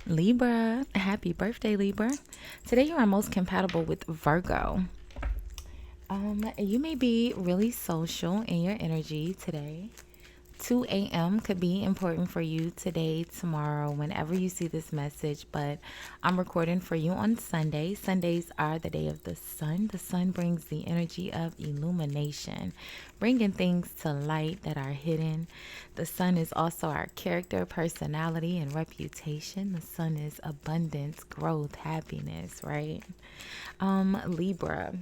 Libra, happy birthday, Libra. Today you are most compatible with Virgo. You may be really social in your energy today. 2 a.m. could be important for you today, tomorrow, whenever you see this message. But I'm recording for you on Sunday. Sundays are the day of the sun. The sun brings the energy of illumination, bringing things to light that are hidden. The sun is also our character, personality, and reputation. The sun is abundance, growth, happiness, right? Libra.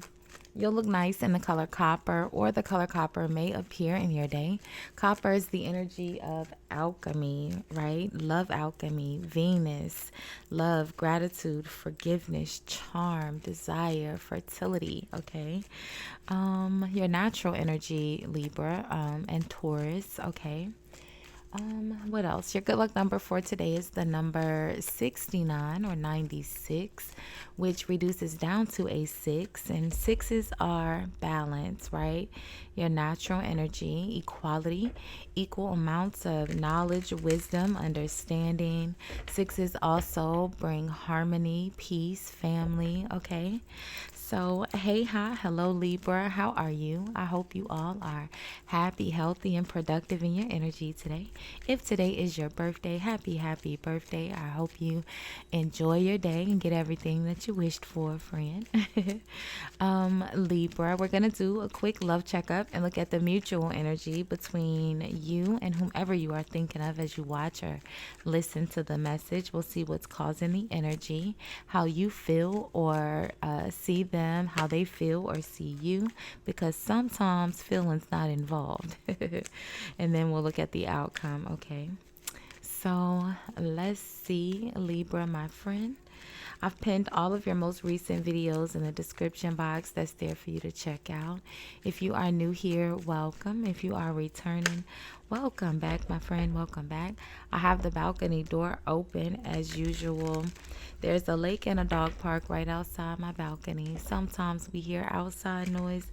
You'll look nice in the color copper, or the color copper may appear in your day. Copper is the energy of alchemy, right? Love alchemy, Venus, love, gratitude, forgiveness, charm, desire, fertility, okay? Your natural energy, Libra, and Taurus, okay? What else? Your good luck number for today is the number 69 or 96, which reduces down to a 6. And sixes are balance, right? Your natural energy, equality, equal amounts of knowledge, wisdom, understanding. Sixes also bring harmony, peace, family, okay? So, hey, hi, hello, Libra. How are you? I hope you all are happy, healthy, and productive in your energy today. If today is your birthday, happy birthday. I hope you enjoy your day and get everything that you wished for, friend. Libra, we're going to do a quick love checkup and look at the mutual energy between you and whomever you are thinking of as you watch or listen to the message. We'll see what's causing the energy, how you feel or see them, how they feel or see you, because sometimes feelings not involved. And then we'll look at the outcome, okay? So let's see, Libra, my friend. I've pinned all of your most recent videos in the description box. That's there for you to check out. If you are new here, welcome. If you are returning, welcome back, my friend. Welcome back. I have the balcony door open as usual. There's a lake and a dog park right outside my balcony. Sometimes we hear outside noise,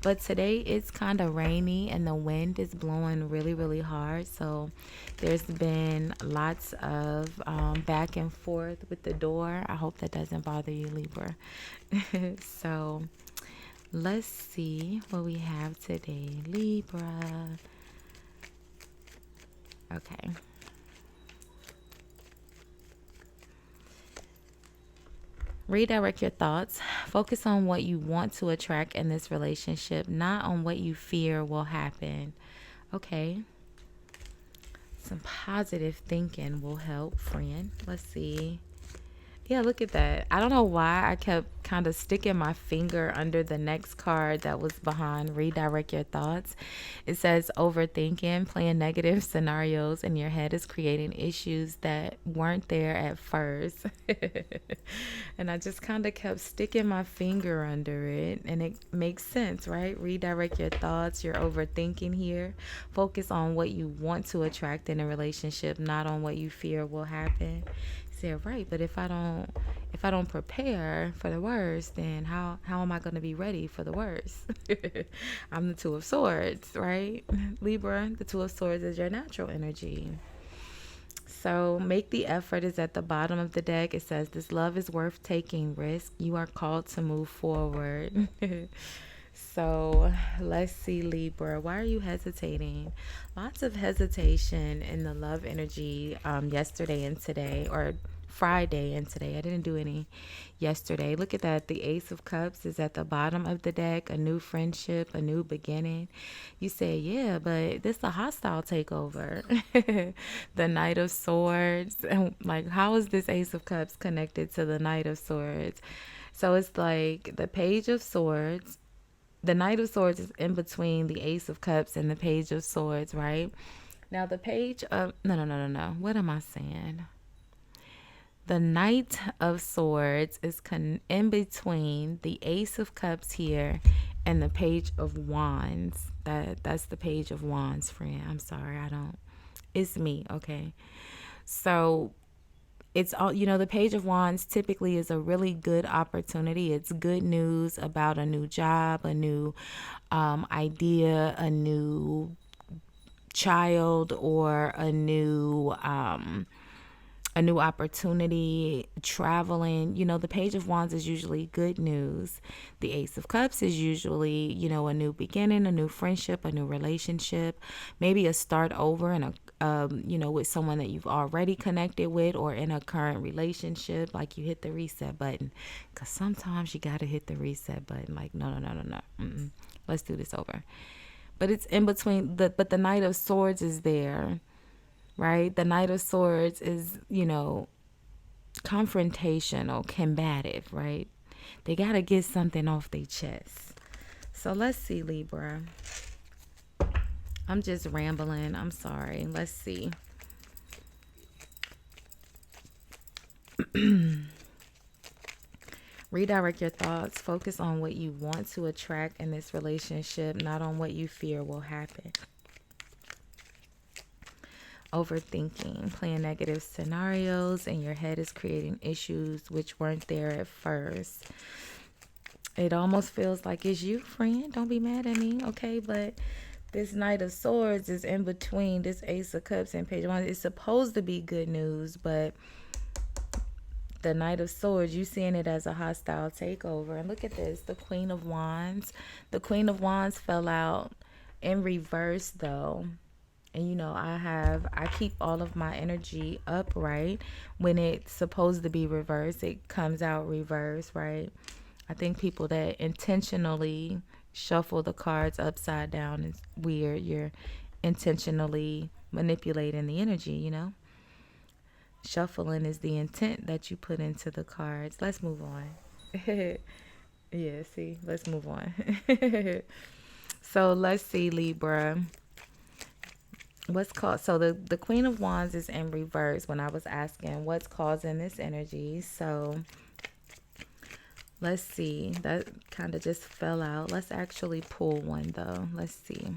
but today it's kind of rainy and the wind is blowing really, really hard. So there's been lots of back and forth with the door. I hope that doesn't bother you, Libra. So let's see what we have today, Libra. Okay. Redirect your thoughts. Focus on what you want to attract in this relationship, not on what you fear will happen. Okay. Some positive thinking will help, friend. Let's see. Yeah, look at that. I don't know why I kept kind of sticking my finger under the next card that was behind redirect your thoughts. It says overthinking, playing negative scenarios in your head is creating issues that weren't there at first. And I just kind of kept sticking my finger under it. And it makes sense, right? Redirect your thoughts. You're overthinking here. Focus on what you want to attract in a relationship, not on what you fear will happen. Said, right, but if I don't prepare for the worst, then how am I going to be ready for the worst? I'm the Two of Swords, right? Libra, the Two of Swords is your natural energy. So make the effort is at the bottom of the deck. It says this love is worth taking risk. You are called to move forward. So let's see, Libra. Why are you hesitating? Lots of hesitation in the love energy yesterday and today, or Friday and today. I didn't do any yesterday. Look at that. The Ace of Cups is at the bottom of the deck. A new friendship, a new beginning. You say, yeah, but this is a hostile takeover. The Knight of Swords. And like, how is this Ace of Cups connected to the Knight of Swords? So it's like the Page of Swords. The Knight of Swords is in between the Ace of Cups and the Page of Swords, right? Now the Page of... No. What am I saying? The Knight of Swords is in between the Ace of Cups here and the Page of Wands. That's the Page of Wands, friend. I'm sorry, it's me, okay? So it's all, the Page of Wands typically is a really good opportunity. It's good news about a new job, a new idea, a new child, or a new a new opportunity, traveling. You know, the Page of Wands is usually good news. The Ace of Cups is usually, you know, a new beginning, a new friendship, a new relationship, maybe a start over in a, you know, with someone that you've already connected with, or in a current relationship, like you hit the reset button. Because sometimes you got to hit the reset button. Like, no, no, no, no, no. Let's do this over. But it's in between. But the Knight of Swords is there. Right? The Knight of Swords is, you know, confrontational, combative, right? They got to get something off their chest. So let's see, Libra. I'm just rambling. I'm sorry. Let's see. Redirect your thoughts. Focus on what you want to attract in this relationship, not on what you fear will happen. Overthinking, playing negative scenarios, and your head is creating issues which weren't there at first. It almost feels like it's you, friend. Don't be mad at me, okay? But this Knight of Swords is in between this Ace of Cups and Page of Wands. It's supposed to be good news, but the Knight of Swords, you seeing it as a hostile takeover. And look at this, the Queen of Wands. The Queen of Wands fell out in reverse, though. And, you know, I keep all of my energy upright. When it's supposed to be reversed, it comes out reverse, right? I think people that intentionally shuffle the cards upside down is weird. You're intentionally manipulating the energy, you know? Shuffling is the intent that you put into the cards. Let's move on. Yeah, see? Let's move on. So let's see, Libra. What's called, so the Queen of Wands is in reverse when I was asking what's causing this energy. So let's see. That kind of just fell out. Let's actually pull one, though. Let's see.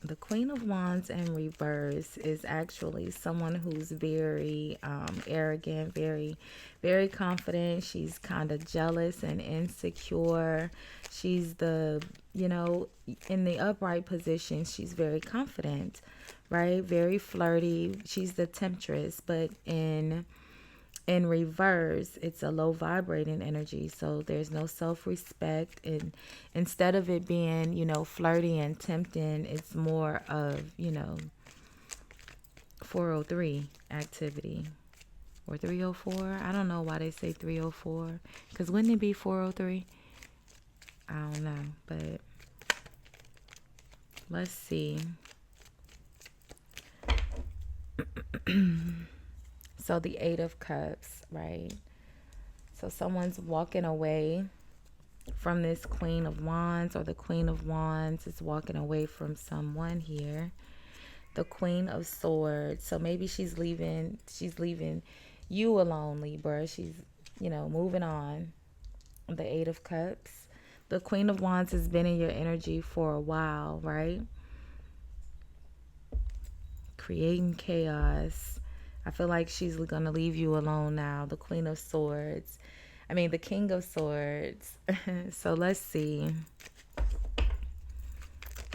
The Queen of Wands in reverse is actually someone who's very arrogant, very, very confident. She's kind of jealous and insecure. She's the, you know, in the upright position, she's very confident, right? Very flirty. She's the temptress, but in reverse, it's a low vibrating energy. So there's no self-respect. And instead of it being, you know, flirty and tempting, it's more of, you know, 403 activity or 304. I don't know why they say 304. Because wouldn't it be 403? I don't know. But let's see. So the Eight of Cups, right? So someone's walking away from this Queen of Wands, or the Queen of Wands is walking away from someone here. The Queen of Swords. So maybe she's leaving you alone, Libra. She's, you know, moving on. The Eight of Cups. The Queen of Wands has been in your energy for a while, right? Creating chaos. I feel like she's going to leave you alone now. The Queen of Swords. I mean, the King of Swords. So let's see.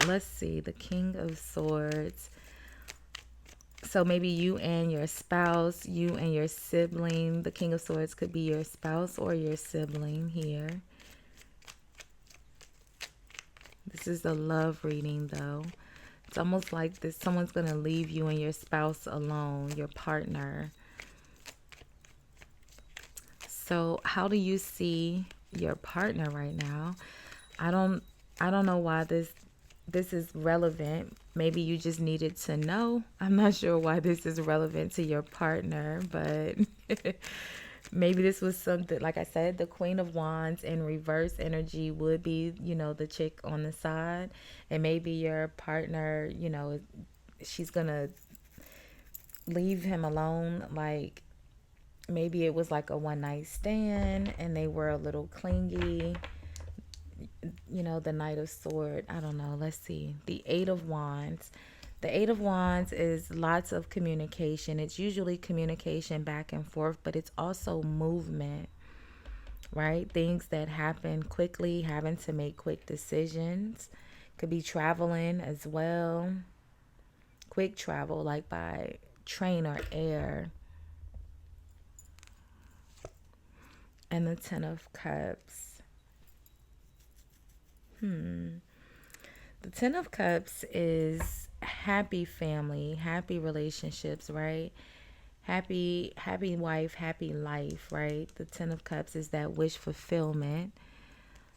Let's see. The King of Swords. So maybe you and your spouse, you and your sibling. The King of Swords could be your spouse or your sibling here. This is a love reading, though. It's almost like this, someone's going to leave you and your spouse alone, your partner. So how do you see your partner right now? I don't know why this is relevant. Maybe you just needed to know. I'm not sure why this is relevant to your partner, but maybe this was something, like I said, the Queen of Wands in reverse energy would be, you know, the chick on the side. And maybe your partner, you know, she's going to leave him alone. Like, maybe it was like a one-night stand and they were a little clingy. You know, the Knight of Swords. I don't know. Let's see. The Eight of Wands. The Eight of Wands is lots of communication. It's usually communication back and forth, but it's also movement, right? Things that happen quickly, having to make quick decisions, Could be traveling as well. Quick travel, like by train or air. And the Ten of Cups. The Ten of Cups is happy family, happy relationships, right? Happy wife, happy life, right? The Ten of Cups is that wish fulfillment.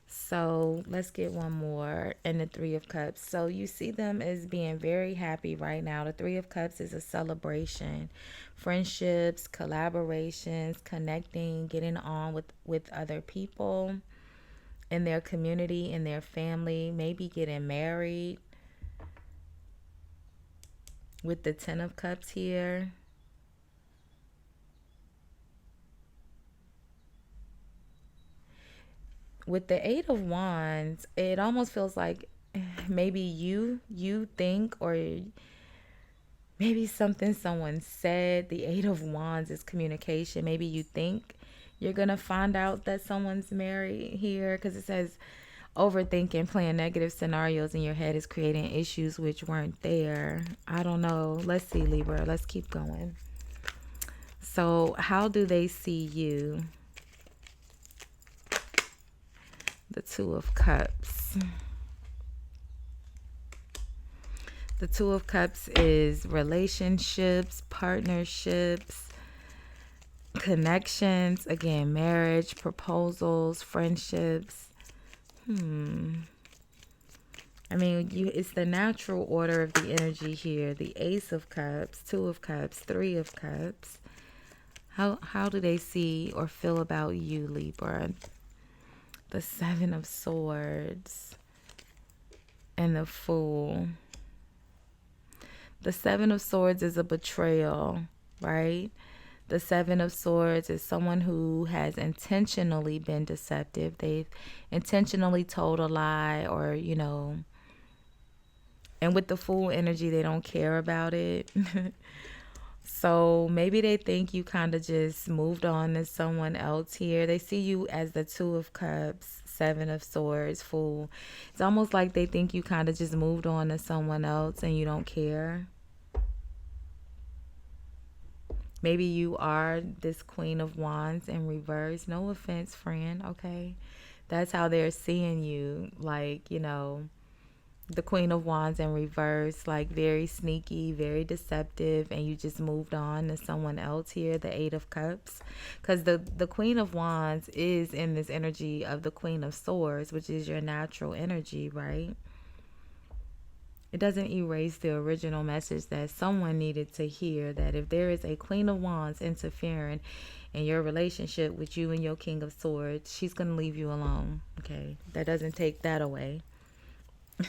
So let's get one more. And the Three of Cups. So you see them as being very happy right now. The Three of Cups is a celebration. Friendships, collaborations, connecting, getting on with other people in their community, in their family, maybe getting married. With the Ten of Cups here. With the Eight of Wands, it almost feels like maybe you think, or maybe something someone said. The Eight of Wands is communication. Maybe you think you're going to find out that someone's married here, because it says overthinking, playing negative scenarios in your head is creating issues which weren't there. I don't know. Let's see, Libra. Let's keep going. So how do they see you? The Two of Cups. The Two of Cups is relationships, partnerships, connections, again, marriage, proposals, friendships. I mean, it's the natural order of the energy here. The Ace of Cups, Two of Cups, Three of Cups. How do they see or feel about you, Libra? The Seven of Swords and the Fool. The Seven of Swords is a betrayal, right? The Seven of Swords is someone who has intentionally been deceptive. They've intentionally told a lie, or, and with the Fool energy, they don't care about it. So maybe they think you kind of just moved on to someone else here. They see you as the Two of Cups, Seven of Swords, Fool. It's almost like they think you kind of just moved on to someone else and you don't care. Maybe you are this Queen of Wands in reverse. No offense, friend, okay? That's how they're seeing you. Like, the Queen of Wands in reverse, like very sneaky, very deceptive, and you just moved on to someone else here, the Eight of Cups. Because the Queen of Wands is in this energy of the Queen of Swords, which is your natural energy, right? It doesn't erase the original message that someone needed to hear, that if there is a Queen of Wands interfering in your relationship with you and your King of Swords, she's going to leave you alone, okay? That doesn't take that away.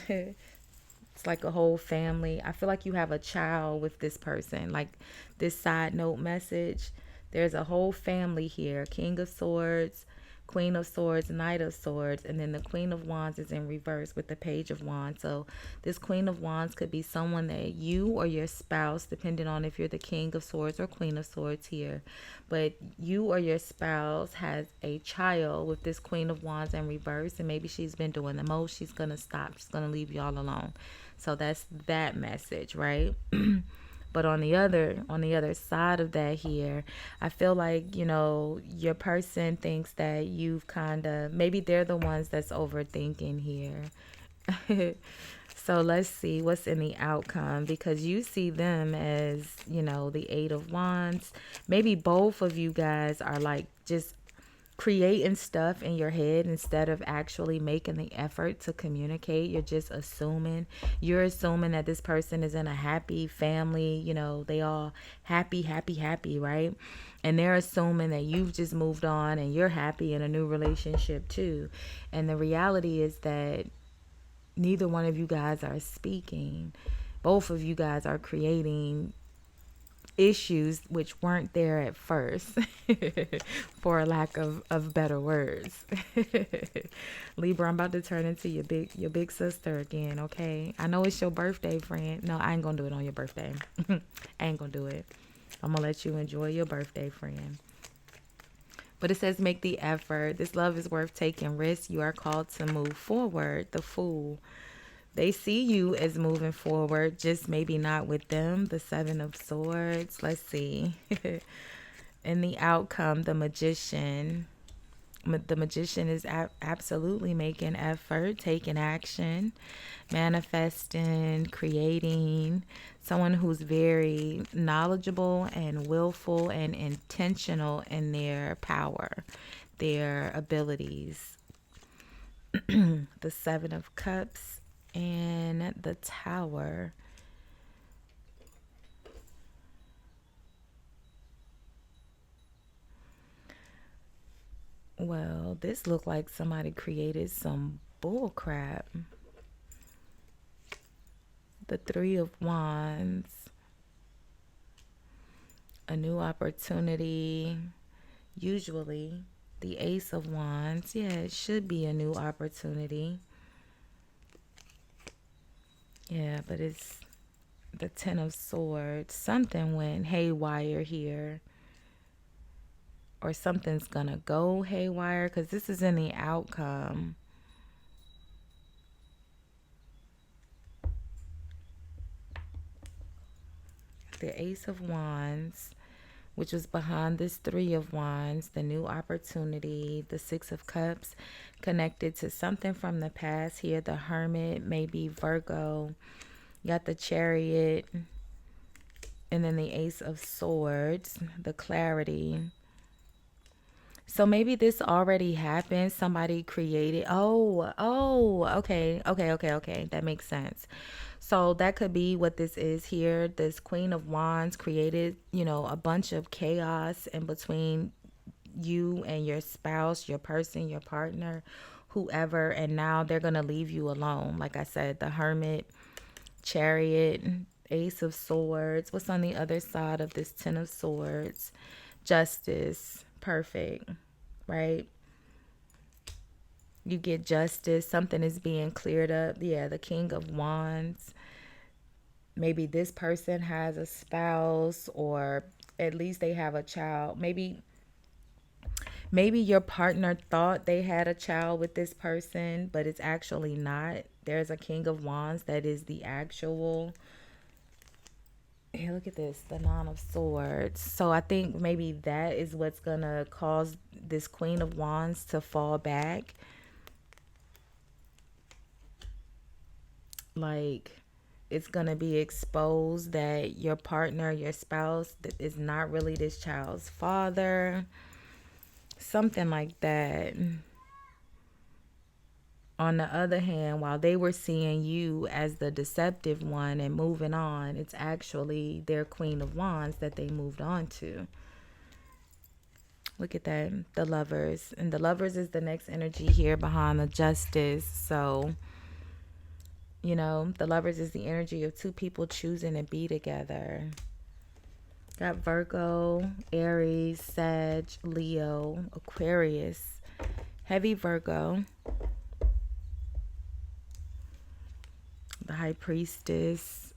It's like a whole family. I feel like you have a child with this person. Like this side note message, there's a whole family here. King of Swords, Queen of Swords, Knight of Swords, and then the Queen of Wands is in reverse with the Page of Wands. So this Queen of Wands could be someone that you or your spouse, depending on if you're the King of Swords or Queen of Swords here, but you or your spouse has a child with this Queen of Wands in reverse, and maybe she's been doing the most. She's going to stop. She's going to leave y'all alone. So that's that message, right? But on the other side of that here, I feel like, your person thinks that you've kind of, maybe they're the ones that's overthinking here. So let's see what's in the outcome, because you see them as, the Eight of Wands. Maybe both of you guys are like just creating stuff in your head instead of actually making the effort to communicate. You're just assuming. You're assuming that this person is in a happy family. They all happy, right? And they're assuming that you've just moved on and you're happy in a new relationship too. And the reality is that neither one of you guys are speaking. Both of you guys are creating issues which weren't there at first, for lack of better words. Libra, I'm about to turn into your big sister again, okay? I know it's your birthday, friend. No, I ain't gonna do it on your birthday. I ain't gonna do it. I'm gonna let you enjoy your birthday, friend. But it says make the effort. This love is worth taking risks. You are called to move forward. The Fool. They see you as moving forward, just maybe not with them. The Seven of Swords. Let's see. In the outcome, the Magician. The Magician is absolutely making effort, taking action, manifesting, creating. Someone who's very knowledgeable and willful and intentional in their power, their abilities. The Seven of Cups and the Tower. Well, this looked like somebody created some bull crap. The Three of Wands. A new opportunity. Usually, the Ace of Wands. Yeah, it should be a new opportunity. Yeah, but it's the Ten of Swords. Something went haywire here. Or something's gonna go haywire, because this is in the outcome. The Ace of Wands, which was behind this Three of Wands, the new opportunity. The Six of Cups, connected to something from the past here. The Hermit, maybe Virgo. You got the Chariot, and then the Ace of Swords, the Clarity. So maybe this already happened. Somebody created. Okay. That makes sense. So that could be what this is here. This Queen of Wands created, a bunch of chaos in between you and your spouse, your person, your partner, whoever. And now they're going to leave you alone. Like I said, the Hermit, Chariot, Ace of Swords. What's on the other side of this Ten of Swords? Justice. Perfect, right? You get justice. Something is being cleared up. Yeah, the King of Wands. Maybe this person has a spouse, or at least they have a child. Maybe your partner thought they had a child with this person, but it's actually not. There's a King of Wands that is the actual. Hey, look at this, the Nine of Swords. So I think maybe that is what's going to cause this Queen of Wands to fall back. Like, it's going to be exposed that your partner, your spouse, is not really this child's father. Something like that. On the other hand, while they were seeing you as the deceptive one and moving on, it's actually their Queen of Wands that they moved on to. Look at that, the Lovers. And the Lovers is the next energy here behind the Justice. So, the Lovers is the energy of two people choosing to be together. Got Virgo, Aries, Sag, Leo, Aquarius. Heavy Virgo. The High Priestess,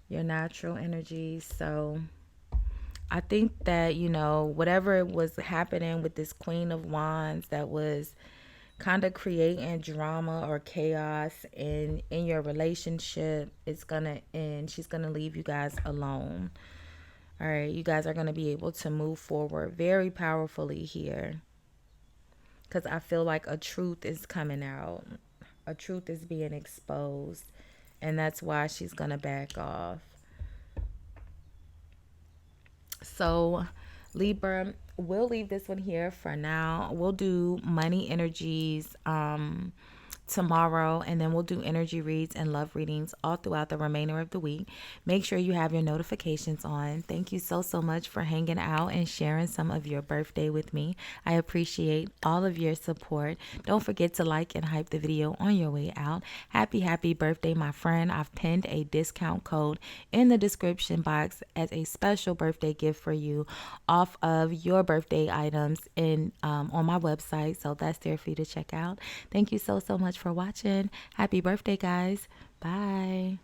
your natural energy. So I think that, whatever was happening with this Queen of Wands that was kind of creating drama or chaos in your relationship, it's going to end. She's going to leave you guys alone. All right, you guys are going to be able to move forward very powerfully here, because I feel like a truth is coming out. A truth is being exposed, and that's why she's going to back off. So, Libra, we'll leave this one here for now. We'll do money energies tomorrow, and then we'll do energy reads and love readings all throughout the remainder of the week. Make sure you have your notifications on. Thank you so much for hanging out and sharing some of your birthday with me. I appreciate all of your support. Don't forget to like and hype the video on your way out. Happy birthday, my friend. I've pinned a discount code in the description box as a special birthday gift for you off of your birthday items in on my website. So that's there for you to check out. Thank you so much for watching. Happy birthday, guys. Bye.